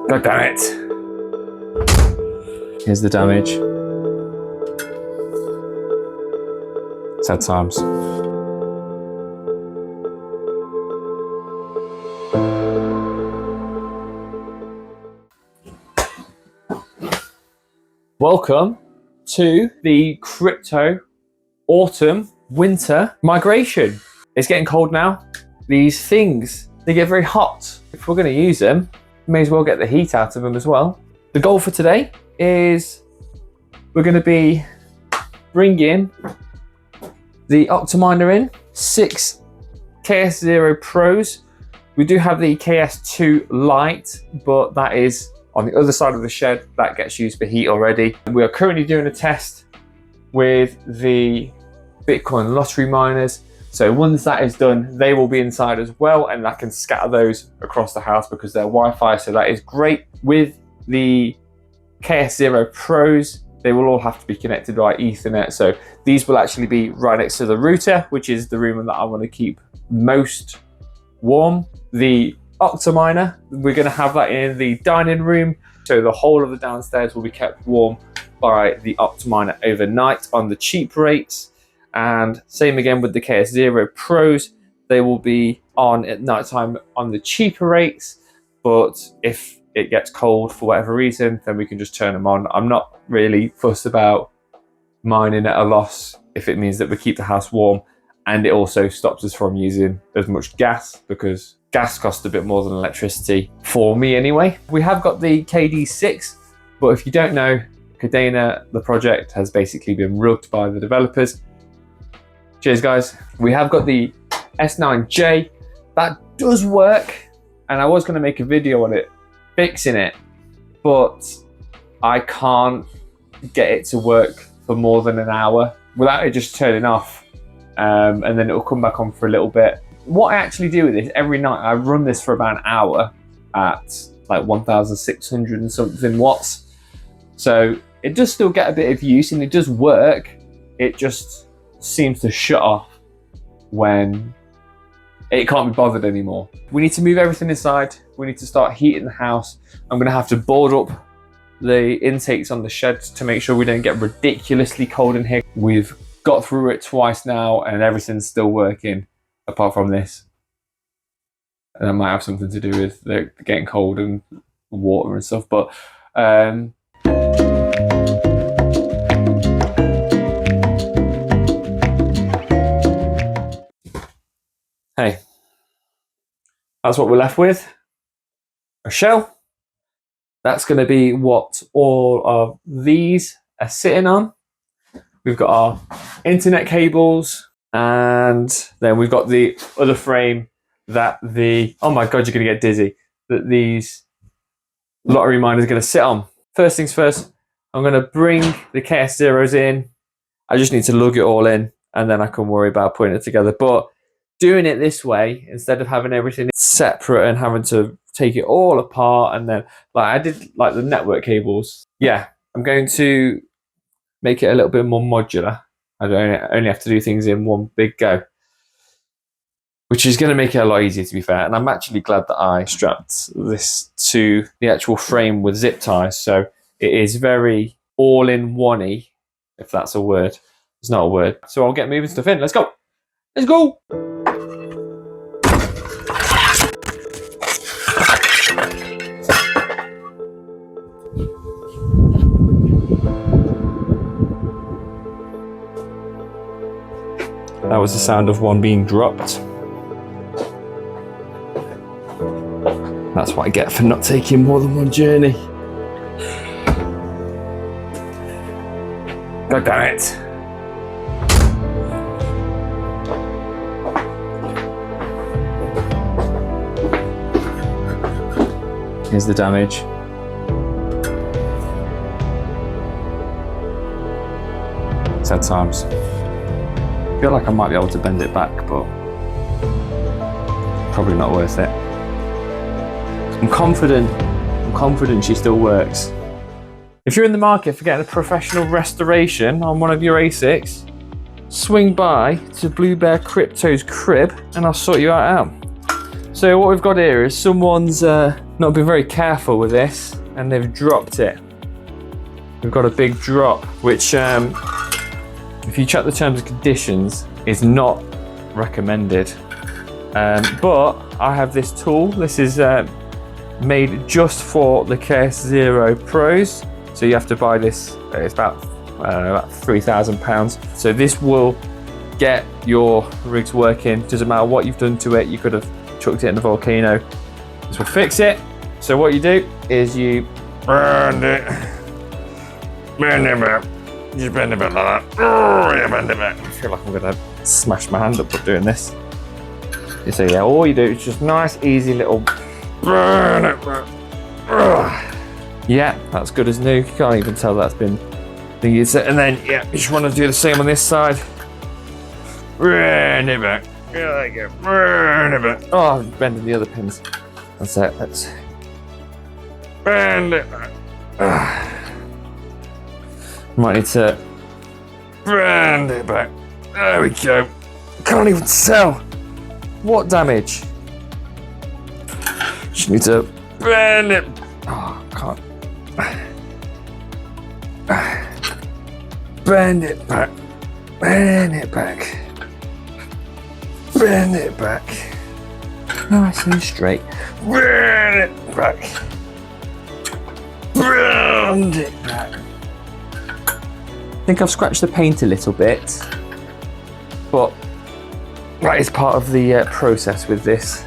God damn it. Here's the damage. Sad times. Welcome to the crypto autumn winter migration. It's getting cold now. These things, they get very hot. If we're going to use them, we may as well get the heat out of them as well. The goal for today is we're going to be bringing the Octominer in, 6 KS0 Pros. We do have the KS2 Lite, but that is on the other side of the shed. That gets used for heat already. We are currently doing a test with the Bitcoin lottery miners. So once that is done, they will be inside as well, and I can scatter those across the house because they're Wi-Fi, so that is great. With the KS0 Pros, they will all have to be connected by Ethernet. So these will actually be right next to the router, which is the room that I want to keep most warm. The Octominer, we're going to have that in the dining room. So the whole of the downstairs will be kept warm by the Octominer overnight on the cheap rates. And same again with the KS0 Pros, they will be on at nighttime on the cheaper rates, but if it gets cold for whatever reason, then we can just turn them on. I'm not really fussed about mining at a loss if it means that we keep the house warm, and it also stops us from using as much gas, because gas costs a bit more than electricity, for me anyway. We have got the KD6, but if you don't know, Cadena, the project, has basically been rugged by the developers. Cheers guys. We have got the S9J. That does work, and I was going to make a video on it, fixing it, but I can't get it to work for more than an hour without it just turning off, and then it'll come back on for a little bit. What I actually do with this every night, I run this for about an hour at like 1,600 and something watts. So it does still get a bit of use and it does work. It just seems to shut off when it can't be bothered anymore. We need to move everything inside. We need to start heating the house. I'm gonna have to board up the intakes on the shed to make sure we don't get ridiculously cold in here. We've got through it twice now and everything's still working apart from this. And that might have something to do with the getting cold and water and stuff, but hey, that's what we're left with. A shell. That's going to be what all of these are sitting on. We've got our internet cables, and then we've got the other frame that the, oh my God, you're going to get dizzy, that these lottery miners are going to sit on. First things first, I'm going to bring the KS0s in. I just need to lug it all in, and then I can worry about putting it together. But doing it this way, instead of having everything separate and having to take it all apart, and then like I did like the network cables. Yeah, I'm going to make it a little bit more modular. I don't only have to do things in one big go, which is going to make it a lot easier, to be fair. And I'm actually glad that I strapped this to the actual frame with zip ties. So it is very all-in-one-y, if that's a word. It's not a word. So I'll get moving stuff in. Let's go. Let's go. That was the sound of one being dropped. That's what I get for not taking more than one journey. God damn it. Here's the damage. Sad times. I feel like I might be able to bend it back, but probably not worth it. I'm confident she still works. If you're in the market for getting a professional restoration on one of your ASICs, swing by to Blue Bear Crypto's crib and I'll sort you out. So what we've got here is someone's not been very careful with this and they've dropped it. We've got a big drop, which if you check the terms and conditions, is not recommended. But I have this tool. This is made just for the KS0 Pros. So you have to buy this, it's about £3,000. So this will get your rigs working. Doesn't matter what you've done to it. You could have chucked it in the volcano. This will fix it. So what you do is you bend it back. You bend it back like that. Oh, you bend it back. I feel like I'm gonna smash my hand up for doing this. So yeah, all you do is just nice, easy little burn it back. Yeah, that's good as new. You can't even tell that's been used. And then yeah, you just want to do the same on this side. Burn it back. There you go. Burn it back. Oh, I'm bending the other pins. That's it. Let's bend it back. Might need to bend it back. There we go. Can't even tell. What damage? Just need to bend it. Oh, can't. Bend it back. Bend it back. Bend it back. Nice and straight. Bend it back. Bend it back. I think I've scratched the paint a little bit, but that is part of the process with this.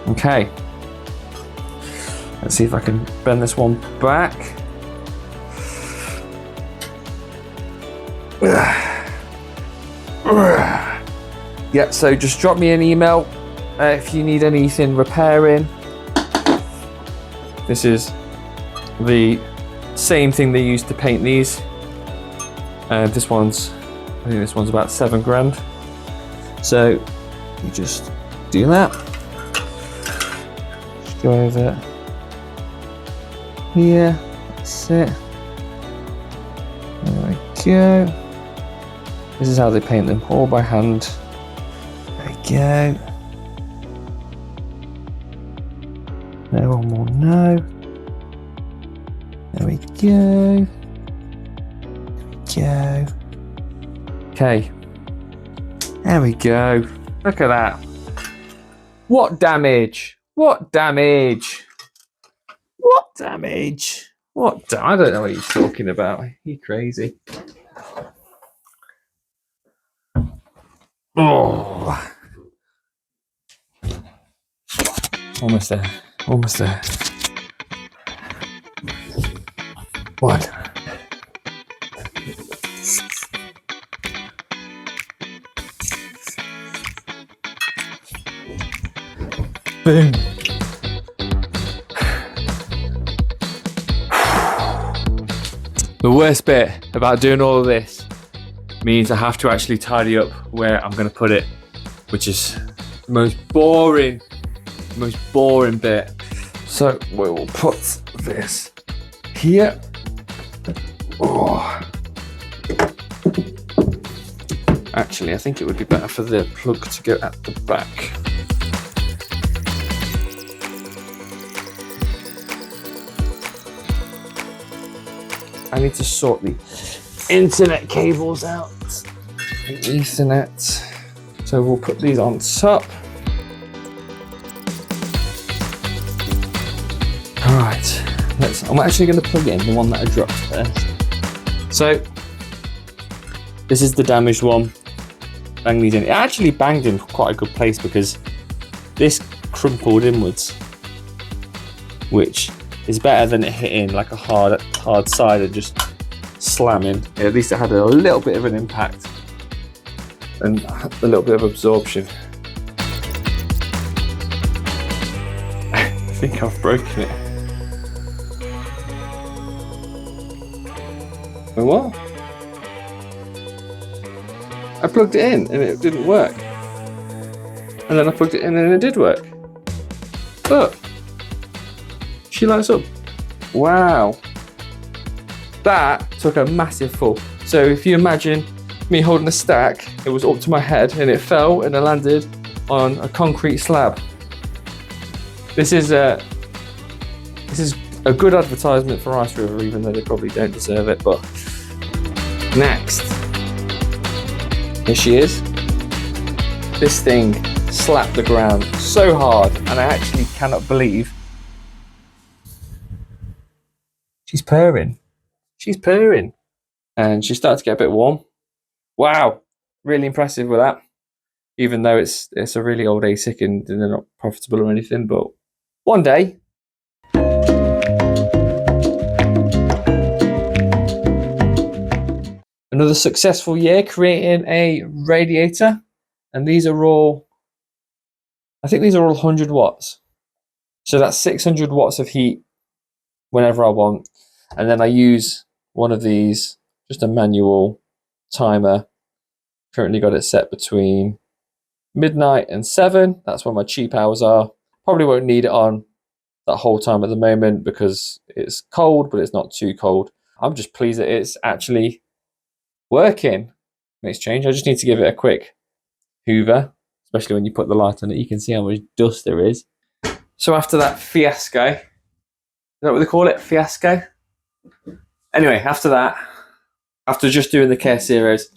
Okay. Let's see if I can bend this one back. Yeah, so just drop me an email if you need anything repairing. This is the same thing they use to paint these. I think this one's about £7 grand. So you just do that. Just go over here. That's it. There we go. This is how they paint them, all by hand. There we go. No, one more, no. There we go. There we go. Okay. There we go. Look at that. What damage? What damage? What damage? I don't know what you're talking about. You're crazy. Oh. Almost there. Almost there. One. Boom. The worst bit about doing all of this means I have to actually tidy up where I'm going to put it, which is the most boring bit. So we will put this here. Oh. Actually, I think it would be better for the plug to go at the back. I need to sort the internet cables out. The Ethernet. So we'll put these on top. Alright, I'm actually going to plug in the one that I dropped first. So, this is the damaged one. Bang these in. It actually banged in quite a good place because this crumpled inwards, which is better than it hitting like a hard side and just slamming. At least it had a little bit of an impact and a little bit of absorption. I think I've broken it. What? I plugged it in and it didn't work. And then I plugged it in and it did work. Look. She lights up. Wow. That took a massive fall. So if you imagine me holding a stack, it was up to my head and it fell and it landed on a concrete slab. This is a good advertisement for Ice River, even though they probably don't deserve it. But next, here she is. This thing slapped the ground so hard, and I actually cannot believe she's purring. She's purring, and she's starting to get a bit warm. Wow, really impressive with that. Even though it's a really old ASIC and they're not profitable or anything, but one day. Another successful year creating a radiator, and these are all, I think these are all 100 watts. So that's 600 watts of heat whenever I want. And then I use one of these, just a manual timer. Currently got it set between midnight and 7. That's when my cheap hours are. Probably won't need it on that whole time at the moment because it's cold, but it's not too cold. I'm just pleased that it's actually working. Makes change. I just need to give it a quick hoover, especially when you put the light on it. You can see how much dust there is. So after that fiasco, is that what they call it? Fiasco? Anyway, after that, after just doing the Care Zeros,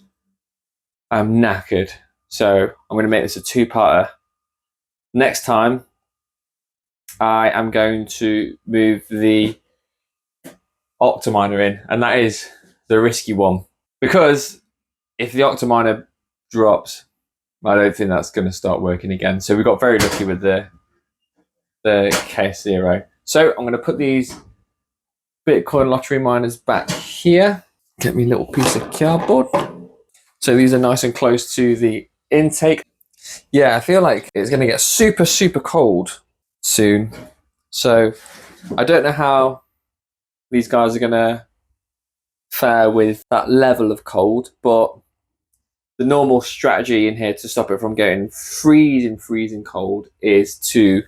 I'm knackered. So I'm going to make this a two-parter. Next time, I am going to move the Octominer in, and that is the risky one. Because if the Octominer drops, I don't think that's going to start working again. So we got very lucky with the K0. So I'm going to put these Bitcoin lottery miners back here. Get me a little piece of cardboard. So these are nice and close to the intake. Yeah, I feel like it's going to get super, super cold soon. So I don't know how these guys are going to fare with that level of cold, but the normal strategy in here to stop it from getting freezing cold is to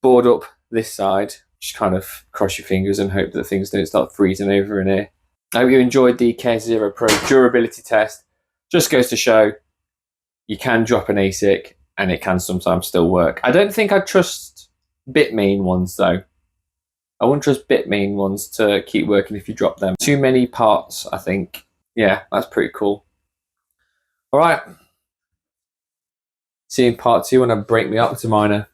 board up this side. Just kind of cross your fingers and hope that things don't start freezing over in here. I hope you enjoyed the K0 Pro durability test. Just goes to show you can drop an ASIC and it can sometimes still work. I don't think I'd trust Bitmain ones though. I wouldn't trust Bitmain ones to keep working if you drop them. Too many parts, I think. Yeah, that's pretty cool. All right. See you in part 2 when I break my Octominer.